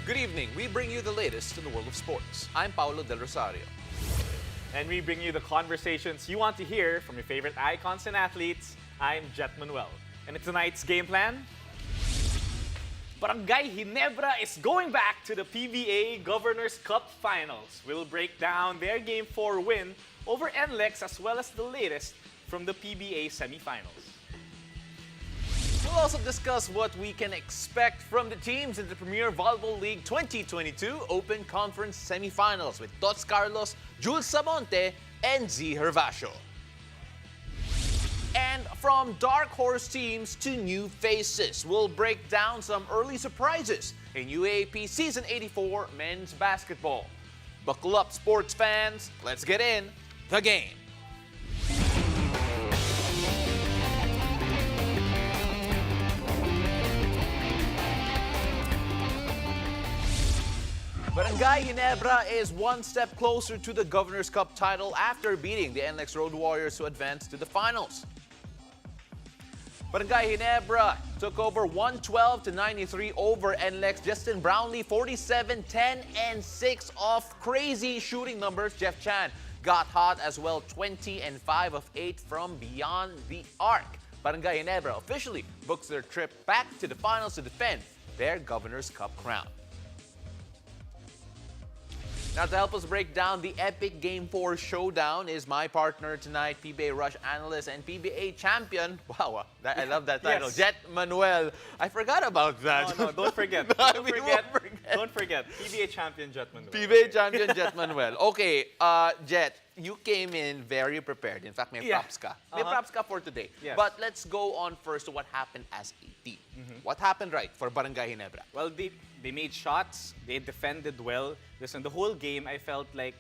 Good evening. We bring you the latest in the world of sports. I'm Paulo Del Rosario. And we bring you the conversations you want to hear from your favorite icons and athletes. I'm Jet Manuel. And in tonight's game plan, Barangay Ginebra is going back to the PBA Governors Cup Finals. We'll break down their Game 4 win over NLEX as well as the latest from the PBA semifinals. We'll also discuss what we can expect from the teams in the Premier Volleyball League 2022 Open Conference semifinals with Tots Carlos, Jules Samonte, and Gervacio. And from dark horse teams to new faces, we'll break down some early surprises in UAAP Season 84 men's basketball. Buckle up, sports fans. Let's get in the game. Barangay Ginebra is one step closer to the Governors Cup title after beating the NLEX Road Warriors to advance to the finals. Barangay Ginebra took over 112-93 over NLEX. Justin Brownlee 47, 10, and 6 off crazy shooting numbers. Jeff Chan got hot as well, 20 and 5 of 8 from beyond the arc. Barangay Ginebra officially books their trip back to the finals to defend their Governors Cup crown. Now, to help us break down the epic Game 4 showdown is my partner tonight, PBA Rush analyst and PBA champion. Wow, I love that title. Yes. Jet Manuel. I forgot about that. No, don't forget. Don't forget. PBA champion Jet Manuel. PBA champion Jet Manuel. Okay, Jet, you came in very prepared. In fact, may props ka. May props ka for today. Yes. But let's go on first to what happened as a team. What happened right for Barangay Ginebra? Well, they made shots. They defended well. Listen, the whole game, I felt like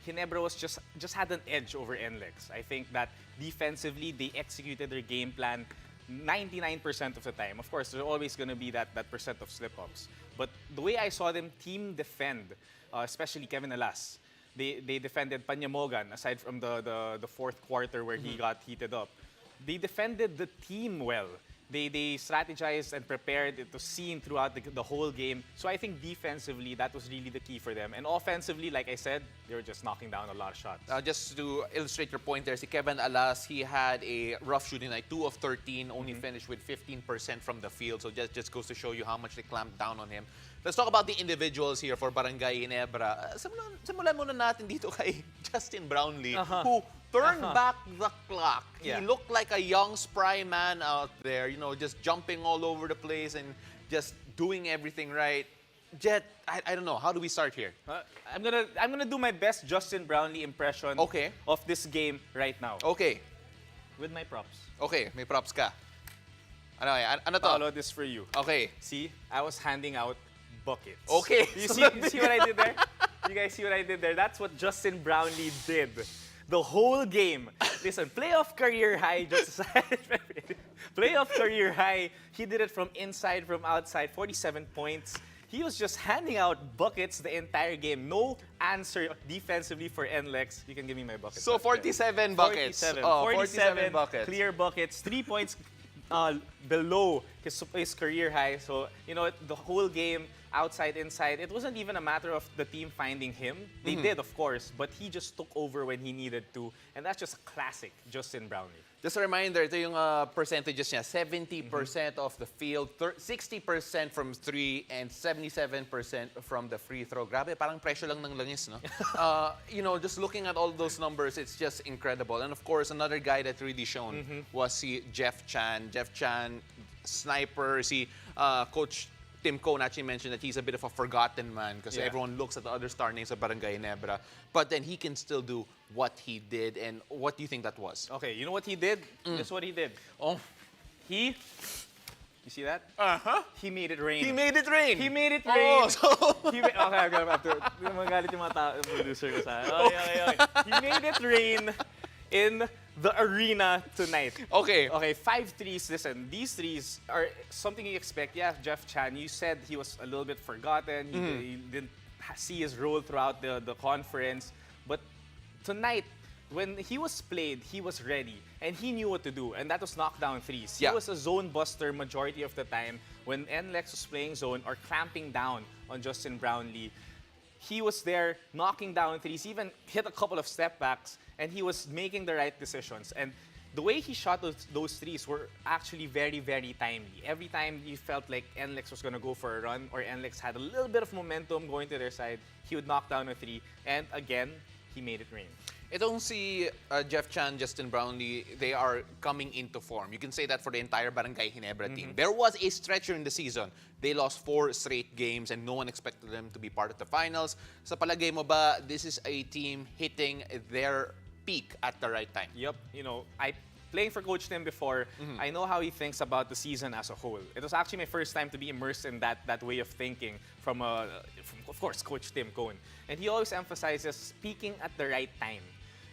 Ginebra was just had an edge over NLEX. I think that defensively, they executed their game plan 99% of the time. Of course, there's always going to be that percent of slip-ups. But the way I saw them team defend, especially Kevin Alas, they defended Panyamogan, aside from the fourth quarter where he got heated up. They defended the team well. They strategized and prepared. It was seen throughout the whole game. So I think defensively, that was really the key for them. And offensively, like I said, they were just knocking down a lot of shots. Just to illustrate your point there, si Kevin Alas, he had a rough shooting night, 2 of 13, only finished with 15% from the field. So just goes to show you how much they clamped down on him. Let's talk about the individuals here for Barangay Ginebra. Simulan muna natin dito kay Justin Brownlee, who turned back the clock. Yeah. He looked like a young, spry man out there, just jumping all over the place and just doing everything right. Jet, I don't know. How do we start here? I'm gonna do my best Justin Brownlee impression of this game right now. Okay. With my props. Okay, may props ka. Ano to? Follow this for you. Okay. See, I was handing out buckets. Okay. You see what I did there? You guys see what I did there? That's what Justin Brownlee did. The whole game. Listen, playoff career high, just playoff career high. He did it from inside, from outside, 47 points. He was just handing out buckets the entire game. No answer defensively for NLEX. You can give me my buckets. So 47 buckets. 47 buckets. Clear buckets. 3 points below his career high. So, the whole game, outside, inside, it wasn't even a matter of the team finding him. They did, of course, but he just took over when he needed to. And that's just a classic Justin Brownlee. Just a reminder, ito yung percentages niya. 70% of the field, 60% from 3, and 77% from the free throw. Grabe, parang presyo lang ng langis, no? Just looking at all those numbers, it's just incredible. And of course, another guy that really shone was si Jeff Chan. Jeff Chan, sniper, si Coach Tim Cone actually mentioned that he's a bit of a forgotten man because everyone looks at the other star names of Barangay Ginebra. But then he can still do what he did. And what do you think that was? Okay, you know what he did? This is what he did. You see that? He made it rain. He made it rain. He made it rain. Okay, I'm gonna have to. Magalit yung mga producer ko sa akin. Okay. He made it rain in the arena tonight. Okay. Okay, 5 threes. Listen, these threes are something you expect. Yeah, Jeff Chan, you said he was a little bit forgotten. He didn't see his role throughout the conference. But tonight, when he was played, he was ready and he knew what to do, and that was knockdown threes. He Yeah. was a zone buster majority of the time when NLEX was playing zone or clamping down on Justin Brownlee. He was there knocking down threes, even hit a couple of step backs, and he was making the right decisions. And the way he shot those threes were actually very, very timely. Every time you felt like NLEX was going to go for a run or NLEX had a little bit of momentum going to their side, he would knock down a three. And again, he made it rain. Itong si Jeff Chan, Justin Brownlee, they are coming into form. You can say that for the entire Barangay Ginebra team. There was a stretch during the season. They lost 4 straight games and no one expected them to be part of the finals. Sa palagay mo ba, this is a team hitting their peak at the right time? Yep, playing for Coach Tim before, I know how he thinks about the season as a whole. It was actually my first time to be immersed in that way of thinking from of course, Coach Tim Cohn. And he always emphasizes peaking at the right time.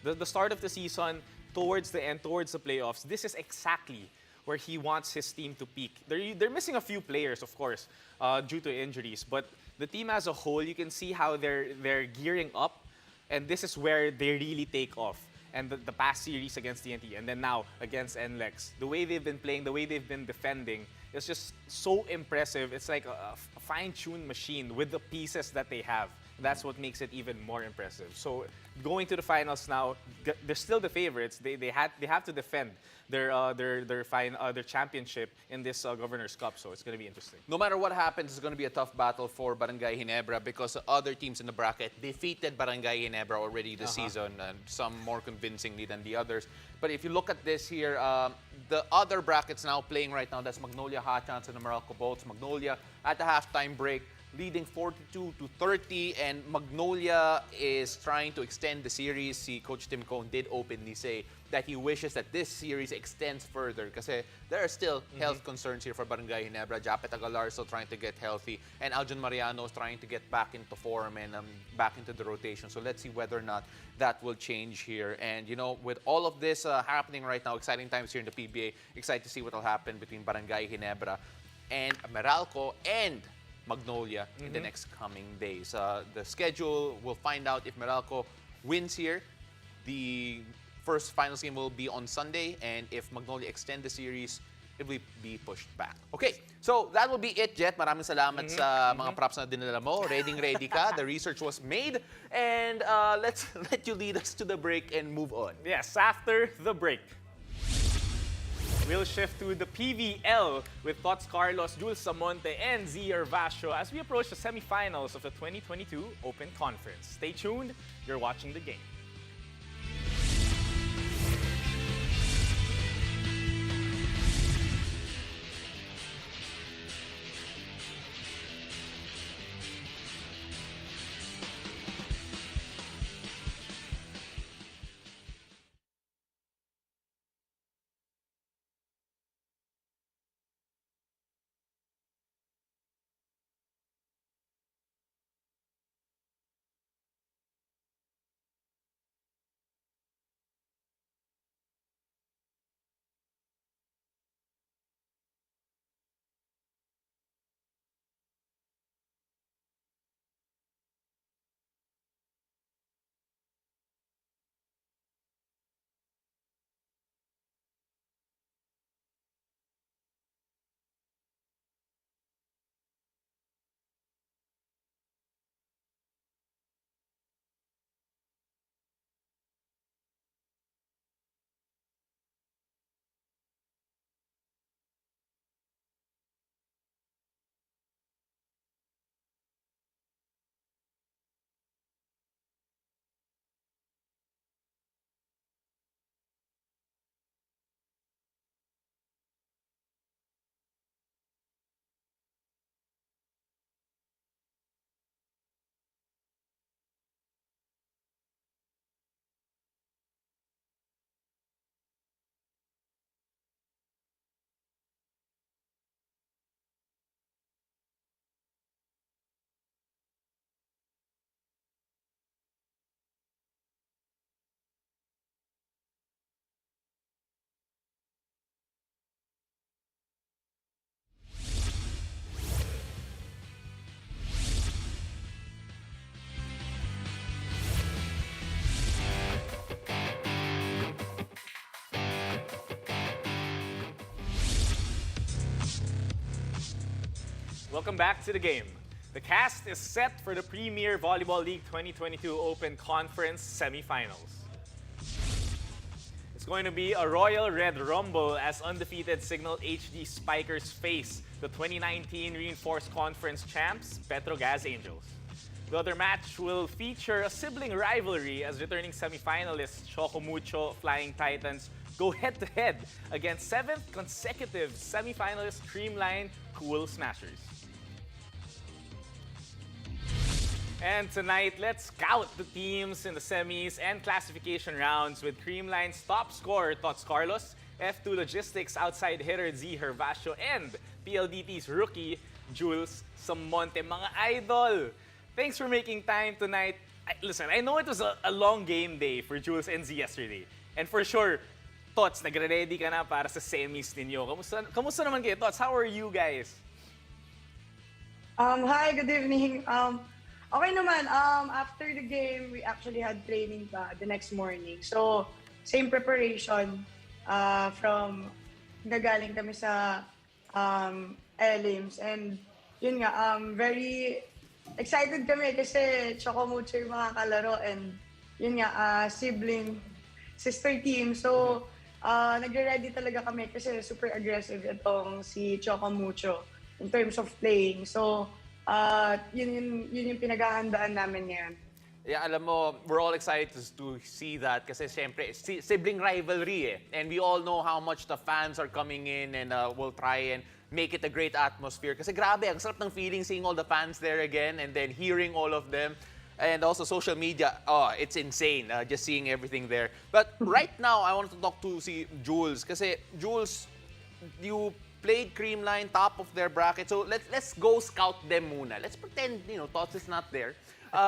The start of the season, towards the end, towards the playoffs, this is exactly where he wants his team to peak. They're missing a few players, of course, due to injuries. But the team as a whole, you can see how they're gearing up. And this is where they really take off. And the past series against TNT, and then now against NLEX, the way they've been playing, the way they've been defending, is just so impressive. It's like a fine-tuned machine with the pieces that they have. That's what makes it even more impressive. So going to the finals now, they're still the favorites. They have to defend their championship in this Governors Cup. So it's going to be interesting. No matter what happens, it's going to be a tough battle for Barangay Ginebra because the other teams in the bracket defeated Barangay Ginebra already this season, and some more convincingly than the others. But if you look at this here, the other brackets now playing right now, that's Magnolia Hot Chance and the Meralco Bolts. Magnolia at the halftime break, leading 42-30, and Magnolia is trying to extend the series. See, Coach Tim Cohn did openly say that he wishes that this series extends further kasi there are still health concerns here for Barangay Ginebra. Japet Agalar is still trying to get healthy, and Aljon Mariano is trying to get back into form and back into the rotation. So let's see whether or not that will change here. And, with all of this happening right now, exciting times here in the PBA, excited to see what will happen between Barangay Ginebra and Meralco and Magnolia in the next coming days. The schedule, we'll find out if Meralco wins here. The first finals game will be on Sunday, and if Magnolia extend the series, it will be pushed back. Okay, so that will be it, Jet. Maraming salamat sa mga props na dinala mo. Ready ka. The research was made. And let's let you lead us to the break and move on. Yes, after the break. We'll shift to the PVL with Tots Carlos, Jules Samonte, and Gervacio as we approach the semifinals of the 2022 Open Conference. Stay tuned. You're watching the game. Welcome back to the game. The cast is set for the Premier Volleyball League 2022 Open Conference semifinals. It's going to be a Royal Red Rumble as undefeated Signal HD Spikers face the 2019 Reinforced Conference champs, Petrogas Angels. The other match will feature a sibling rivalry as returning semifinalists Chocomucho Flying Titans go head-to-head against 7th consecutive semifinalist Creamline Cool Smashers. And tonight, let's scout the teams in the semis and classification rounds with Creamline's top scorer, Tots Carlos, F2 Logistics outside hitter Z Gervacio, and PLDT's rookie, Jules Samonte. Mga idol, thanks for making time tonight. Listen, I know it was a long game day for Jules and Z yesterday. And for sure, Tots, nagre-ready ka na para sa semis ninyo. Kamusta naman kayo, Tots? How are you guys? Hi, good evening. Okay naman. After the game, we actually had training pa the next morning. So, same preparation from nagaling kami sa Elims. And yun nga, very excited kami kasi Chocomucho yung mga kalaro and yun nga, sibling sister team. So, nagre-ready talaga kami kasi super aggressive itong si Chocomucho in terms of playing. So, yun yung pinaghahandaan namin ngayon. Yeah, alam mo, we're all excited to see that kasi siyempre, sibling rivalry eh. And we all know how much the fans are coming in and will try and make it a great atmosphere. Kasi grabe, ang sarap ng feeling seeing all the fans there again and then hearing all of them. And also social media, it's insane just seeing everything there. But right now, I want to talk to si Jules. Kasi Jules, you played Creamline, top of their bracket. So let's go scout them muna. Let's pretend, Tots is not there.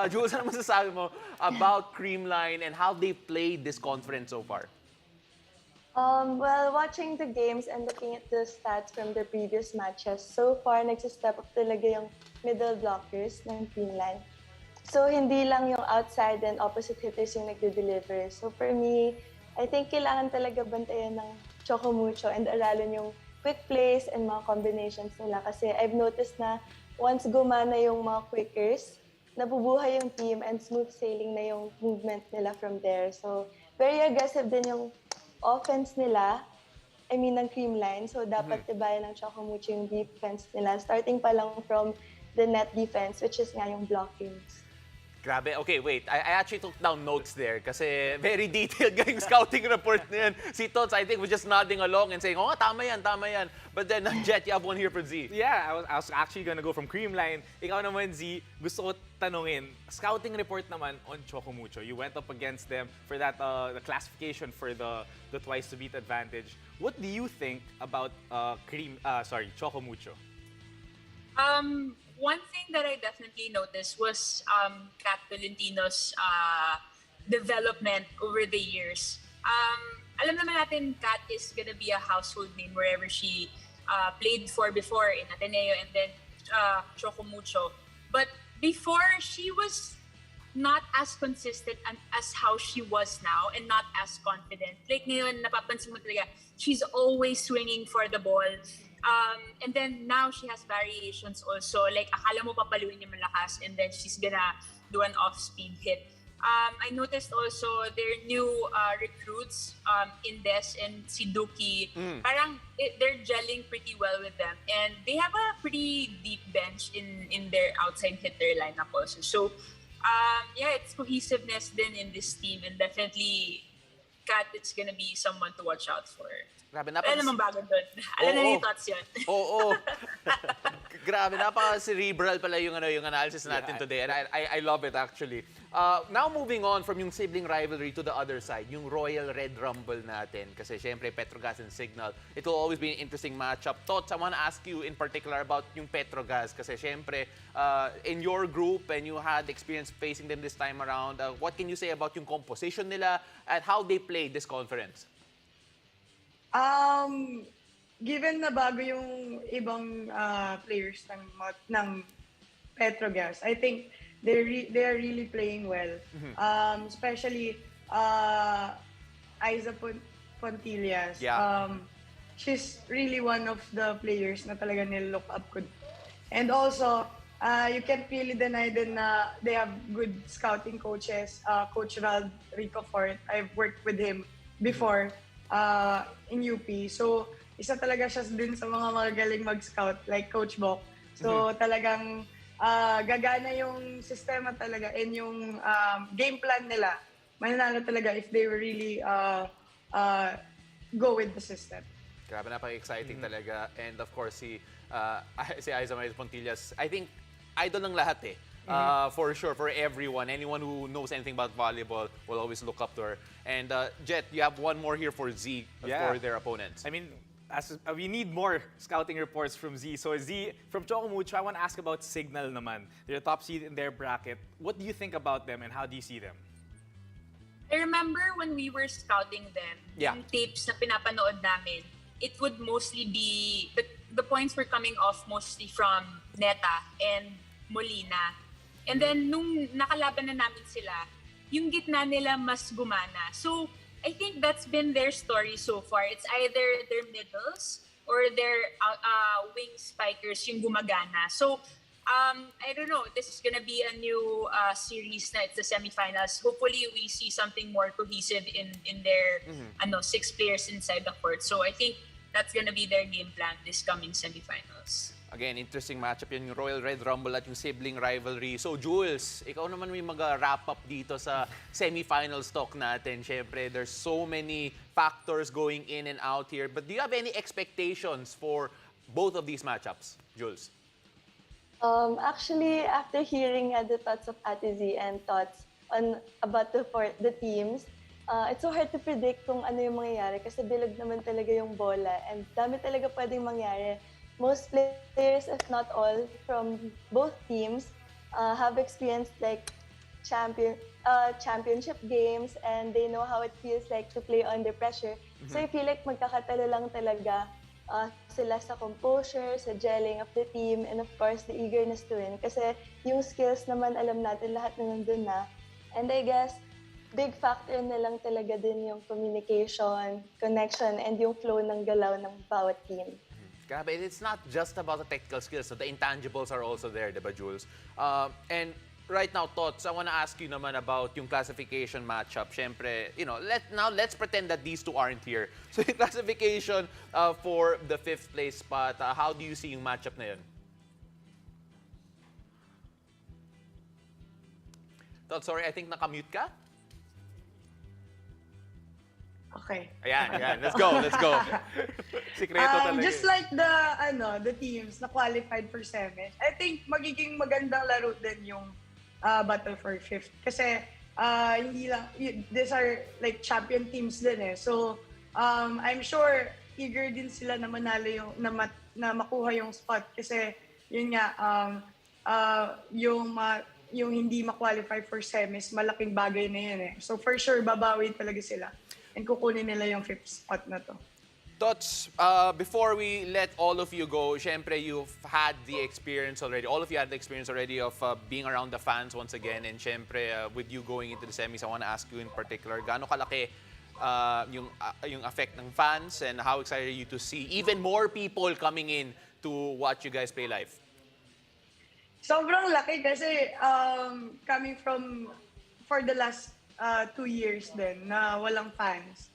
Jules, ano masasabi mo about Creamline and how they played this conference so far? Well, watching the games and looking at the stats from the previous matches, so far, nagsistep up talaga yung middle blockers ng Creamline. So, hindi lang yung outside and opposite hitters yung nagde-deliver. So, for me, I think kailangan talaga bantayan ng Chocomucho and aralin yung quick plays and mga combinations nila. Kasi I've noticed na once gumana yung mga quickers, nabubuhay yung team and smooth sailing na yung movement nila from there. So, very aggressive din yung offense nila, ng Creamline. So, dapat tibayan ng Chocomucho yung defense nila. Starting pa lang from the net defense, which is nga yung blockings. Grabe. Okay, wait. I actually took down notes there kasi very detailed yung scouting report na yan. Si Tots, I think, was just nodding along and saying, tama yan, tama yan. But then, Jet, you have one here for Z. Yeah, I was actually gonna go from Creamline. Ikaw naman, Z, gusto ko tanungin, scouting report naman on Chocomucho. You went up against them for that the classification for the twice to beat advantage. What do you think about Chocomucho? One thing that I definitely noticed was Kat Tolentino's development over the years. Alam naman natin Kat is gonna be a household name wherever she played before in Ateneo and then Chocomucho. But before, she was not as consistent as how she was now and not as confident. Like ngayon, napapansin mo talaga, she's always swinging for the ball. And then now she has variations also. Like akala mo papaluin niya malakas and then she's gonna do an off-speed hit. I noticed also their new recruits, Indes and Siduki, parang they're gelling pretty well with them. And they have a pretty deep bench in their outside hitter lineup also. So, it's cohesiveness then in this team. And definitely, Kat, it's gonna be someone to watch out for. Grabe, Alam naman bago doon. Alam na yung Tots yun. Oo. Grabe, napaka-cerebral pala yung analysis natin today. And I love it actually. Now moving on from yung sibling rivalry to the other side, yung Royal Red Rumble natin. Kasi syempre, Petrogas and Signal, it will always be an interesting matchup. Tots, I want to ask you in particular about yung Petrogas. Kasi syempre, in your group and you had experience facing them this time around, what can you say about yung composition nila and how they played this conference? Given na bago yung ibang players ng Petrogas, I think they are really playing well. Especially Aiza Pontillas. Yeah. She's really one of the players na talaga nilook up ko. And also, you can't really deny din na they have good scouting coaches. Coach Val Rico Fort, I've worked with him before in UP. So, isa talaga siya din sa mga magaling mag-scout, like Coach Bok. So, talagang gagana yung sistema talaga and yung game plan nila. Mananalo talaga if they really go with the system. Grabe, napaka-exciting talaga. And of course, si Aiza Maria Pontillas, I think, idol ng lahat eh. For sure, for everyone. Anyone who knows anything about volleyball will always look up to her. And Jet, you have one more here for Z, for their opponents. I mean, we need more scouting reports from Z. So Z, from Chocomucho, I want to ask about Signal naman. They're the top seed in their bracket. What do you think about them and how do you see them? I remember when we were scouting them, yung tapes na pinapanood namin, it would mostly be, the points were coming off mostly from Neta and Molina. And then, nung nakalaban na namin sila, yung gitna nila mas gumana. So, I think that's been their story so far. It's either their middles or their wing spikers yung gumagana. So, I don't know. This is gonna be a new series na it's the semifinals. Hopefully, we see something more cohesive in their 6 players inside the court. So, I think that's gonna be their game plan this coming semifinals. Again, interesting matchup yun, yung Royal Red Rumble at yung sibling rivalry. So, Jules, ikaw naman may mag-wrap up dito sa semifinals talk natin. Siyempre, there's so many factors going in and out here. But do you have any expectations for both of these matchups, Jules? Actually, after hearing the thoughts of Ate Z and Tots about the teams, it's so hard to predict kung ano yung mangyayari kasi bilog naman talaga yung bola and dami talaga pwedeng mangyari. Most players, if not all, from both teams have experienced like championship games and they know how it feels like to play under pressure. So I feel like magkakatalo lang talaga sila sa composure, sa gelling of the team, and of course the eagerness to win. Kasi yung skills naman alam natin lahat na nandun na. And I guess big factor na lang talaga din yung communication, connection, and yung flow ng galaw ng bawat team. Grabe, it's not just about the technical skills. So the intangibles are also there, diba, Jules? And right now, Tots, I want to ask you naman about yung classification matchup. Siyempre, let's pretend that these two aren't here. So yung classification for the 5th place spot, how do you see yung matchup na yun? Tots, sorry, I think nakamute ka? Okay. Ayan. Let's go. Sikreto talaga. Just like the teams na qualified for semis, I think magiging magandang laro din yung battle for 5th. Kasi hindi lang, these are like champion teams din eh. So, I'm sure eager din sila na manalo na makuha yung spot. Kasi, yun nga, yung hindi ma-qualify for semis, malaking bagay na yun eh. So, for sure, babawi talaga sila. And kukunin nila yung 5th spot na to. Tots, before we let all of you go, syempre you've had the experience already. All of you had the experience already of being around the fans once again. And syempre, with you going into the semis, I want to ask you in particular, gaano kalaki yung effect ng fans and how excited are you to see even more people coming in to watch you guys play live? Sobrang laki kasi coming from for the last 2 years din na walang fans.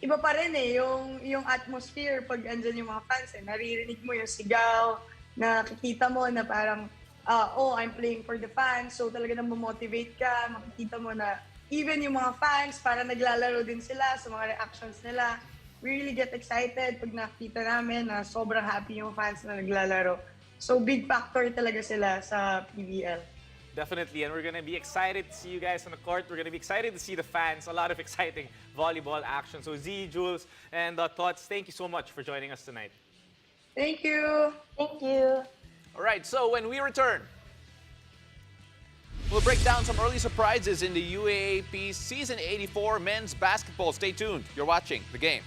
Iba pa rin eh, yung atmosphere pag andyan yung mga fans eh. Naririnig mo yung sigaw, nakikita mo na parang, I'm playing for the fans. So talaga nang motivate ka, makikita mo na even yung mga fans, para naglalaro din sila sa mga reactions nila. We really get excited pag nakita namin na sobrang happy yung fans na naglalaro. So big factor talaga sila sa PBL. Definitely, and we're going to be excited to see you guys on the court. We're going to be excited to see the fans. A lot of exciting volleyball action. So Z, Jules, and Tots, thank you so much for joining us tonight. Thank you. Thank you. All right, so when we return, we'll break down some early surprises in the UAAP Season 84 men's basketball. Stay tuned. You're watching The Game.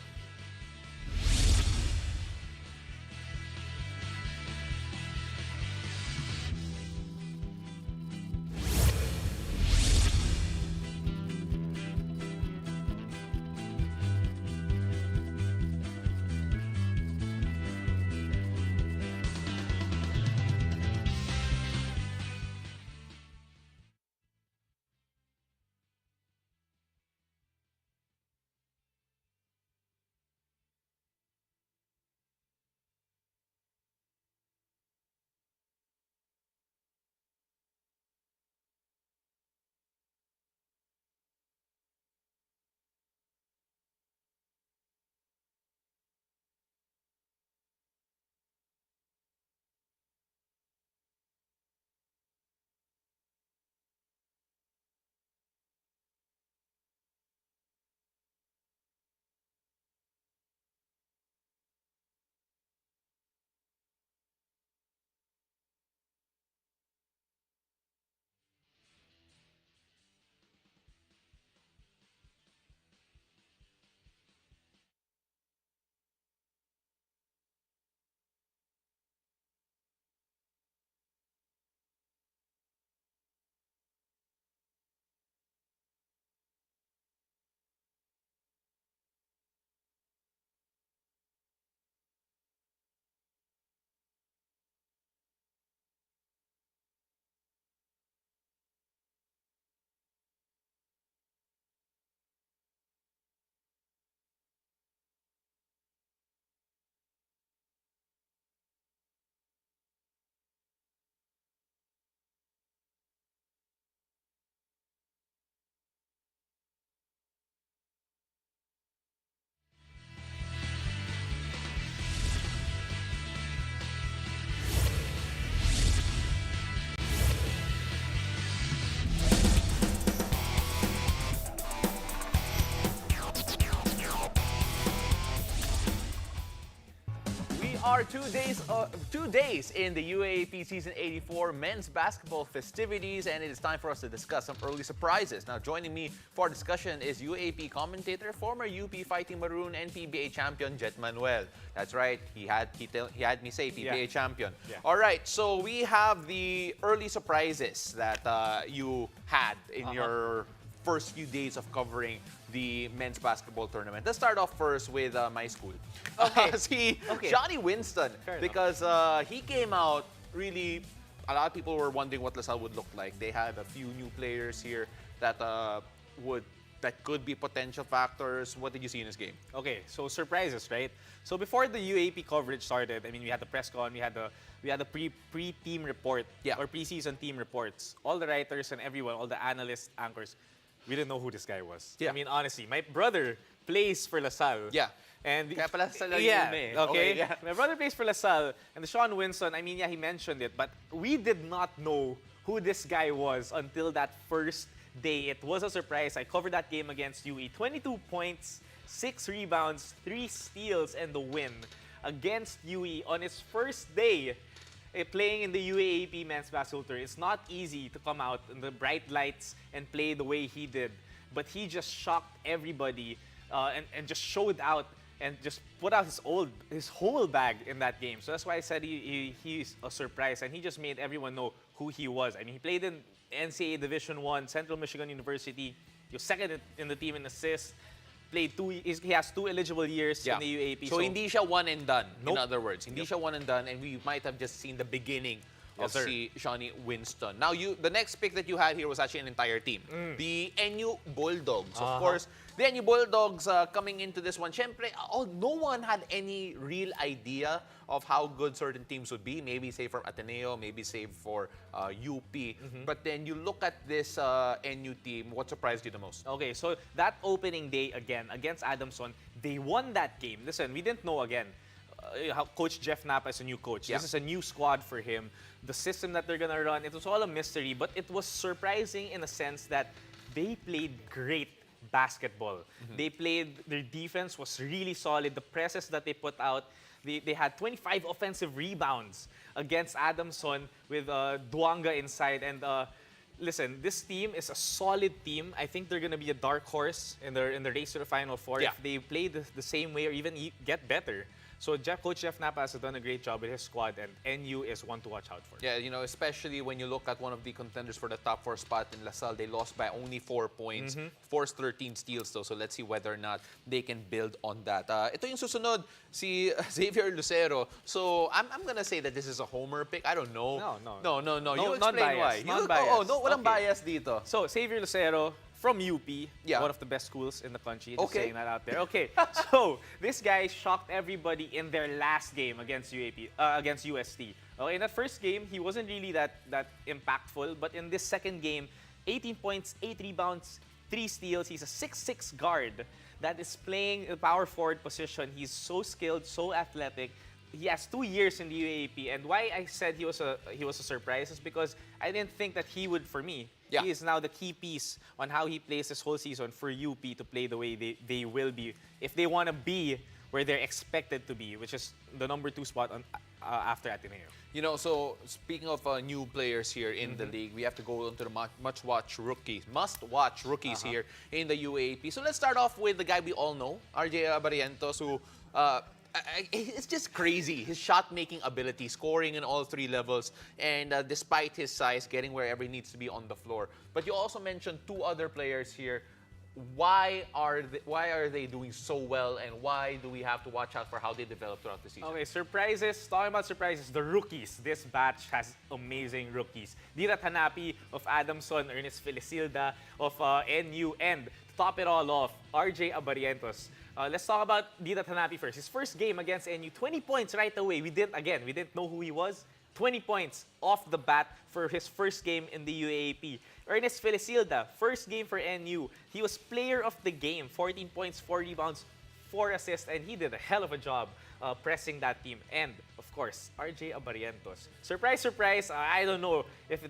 are 2 days in the UAAP Season 84 men's basketball festivities, and it is time for us to discuss some early surprises. Now, joining me for discussion is UAAP commentator, former UP Fighting Maroon and PBA champion Jet Manuel. That's right, he had me say PBA champion. Yeah. All right, so we have the early surprises that you had in your first few days of covering the men's basketball tournament. Let's start off first with my school. Okay. Johnny Winston, Fair because he came out really. A lot of people were wondering what LaSalle would look like. They had a few new players here that could be potential factors. What did you see in this game? Okay, so surprises, right? So before the UAP coverage started, I mean, we had the press con, we had the pre-team report or preseason team reports. All the writers and everyone, all the analysts, anchors, we didn't know who this guy was. Yeah. I mean, honestly, my brother plays for LaSalle. Yeah. And Kaya pala sa laro yeah, yun eh. okay. Okay, yeah. My brother plays for LaSalle, and Sean Winston, I mean, yeah, he mentioned it, but we did not know who this guy was until that first day. It was a surprise. I covered that game against UE. 22 points, 6 rebounds, 3 steals, and the win against UE on his first day playing in the UAAP men's basketball tour. It's not easy to come out in the bright lights and play the way he did, but he just shocked everybody and just showed out and just put out his whole bag in that game. So that's why I said he's a surprise, and he just made everyone know who he was. I mean, he played in NCAA Division I, Central Michigan University. He was second in the team in assists. He has 2 eligible years in the UAP. So hindi siya one and done, in Nope. other words. Hindi siya one and done, and we might have just seen the beginning of Yes, sir. Johnny Winston. Now, the next pick that you had here was actually an entire team. The NU Bulldogs. Of course, the NU Bulldogs coming into this one, syempre, no one had any real idea of how good certain teams would be. Maybe say from Ateneo, maybe say for UP. But then you look at this NU team, what surprised you the most? Okay, so that opening day again against Adamson, they won that game. Listen, we didn't know again how Coach Jeff Napa is a new coach. Yeah. This is a new squad for him. The system that they're gonna run, it was all a mystery, but it was surprising in a sense that they played great basketball. Their defense was really solid. The presses that they put out, they had 25 offensive rebounds against Adamson with Duanga inside. And listen, this team is a solid team. I think they're gonna be a dark horse in the race to the Final Four if they play the same way or even get better. So Coach Jeff Napa has done a great job with his squad, and NU is one to watch out for. Yeah, especially when you look at one of the contenders for the top 4 spot in LaSalle, they lost by only 4 points, forced 13 steals though. So let's see whether or not they can build on that. Ito yung susunod, si Xavier Lucero. So I'm gonna say that this is a homer pick. I don't know. No. You explain why. Non-biased. Walang bias dito. So Xavier Lucero from UP, Yeah. one of the best schools in the country. Just Okay. saying that out there. Okay, so this guy shocked everybody in their last game against against UST. Okay, in that first game, he wasn't really that impactful, but in this second game, 18 points, 8 rebounds, 3 steals. He's a 6'6" guard that is playing a power forward position. He's so skilled, so athletic. He has 2 years in the UAP, and why I said he was a surprise is because I didn't think that he would. For me, he is now the key piece on how he plays this whole season for UP to play the way they will be if they want to be where they're expected to be, which is the number 2 spot after Ateneo. So speaking of new players here in the league, we have to go into the must-watch rookies here in the UAP. So let's start off with the guy we all know, RJ Barrientos, who it's just crazy. His shot-making ability, scoring in all 3 levels, and despite his size, getting wherever he needs to be on the floor. But you also mentioned 2 other players here. Why are they doing so well, and why do we have to watch out for how they develop throughout the season? Okay, surprises. Talking about surprises, the rookies. This batch has amazing rookies. Dirat Hanapi of Adamson, Ernest Felicilda of NU, and to top it all off, RJ Abarientos. Let's talk about Dirat Hanapi first. His first game against NU, 20 points right away. We didn't know who he was. 20 points off the bat for his first game in the UAAP. Ernest Felicilda, first game for NU. He was player of the game, 14 points, 4 rebounds, 4 assists, and he did a hell of a job pressing that team. And, of course, RJ Abarientos. Surprise, surprise, I don't know if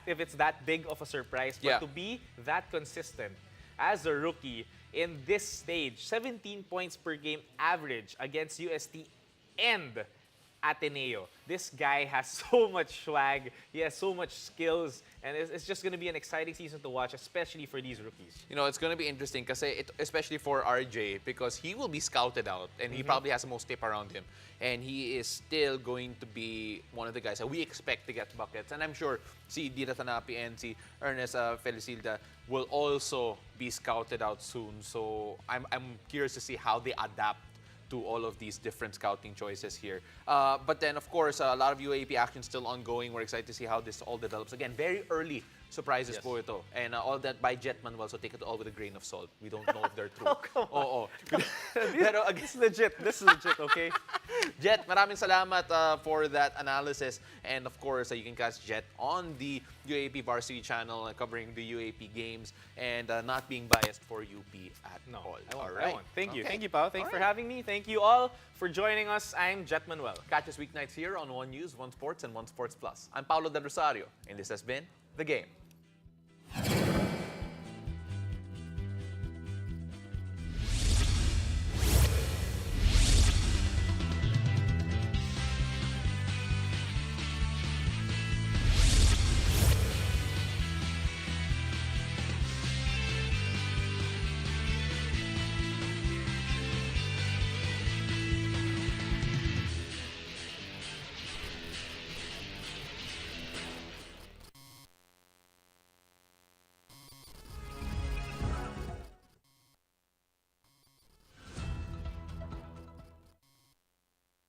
it's that big of a surprise, but to be that consistent as a rookie in this stage, 17 points per game average against UST and Ateneo. This guy has so much swag, he has so much skills, and it's just going to be an exciting season to watch, especially for these rookies. You know, it's going to be interesting kasi especially for RJ because he will be scouted out and he probably has the most tape around him. And he is still going to be one of the guys that we expect to get buckets. And I'm sure si Dita Tanapi and si Ernest Felicilda will also be scouted out soon. So I'm curious to see how they adapt to all of these different scouting choices here. But then, of course, a lot of UAAP action still ongoing. We're excited to see how this all develops. Again, very early surprises po ito. And all that by Jet Manuel, so take it all with a grain of salt. We don't know if they're true. Oh, come on. Oo. Pero again, This is legit, okay? Jet, maraming salamat for that analysis. And of course, you can catch Jet on the UAAP Varsity channel covering the UAAP games and not being biased for UP at all. I All won't. Thank you. Okay. Thank you, Pao. Thanks for having me. Thank you all for joining us. I'm Jet Manuel. Catch us weeknights here on One News, One Sports, and One Sports Plus. I'm Paulo Del Rosario, and this has been The Game.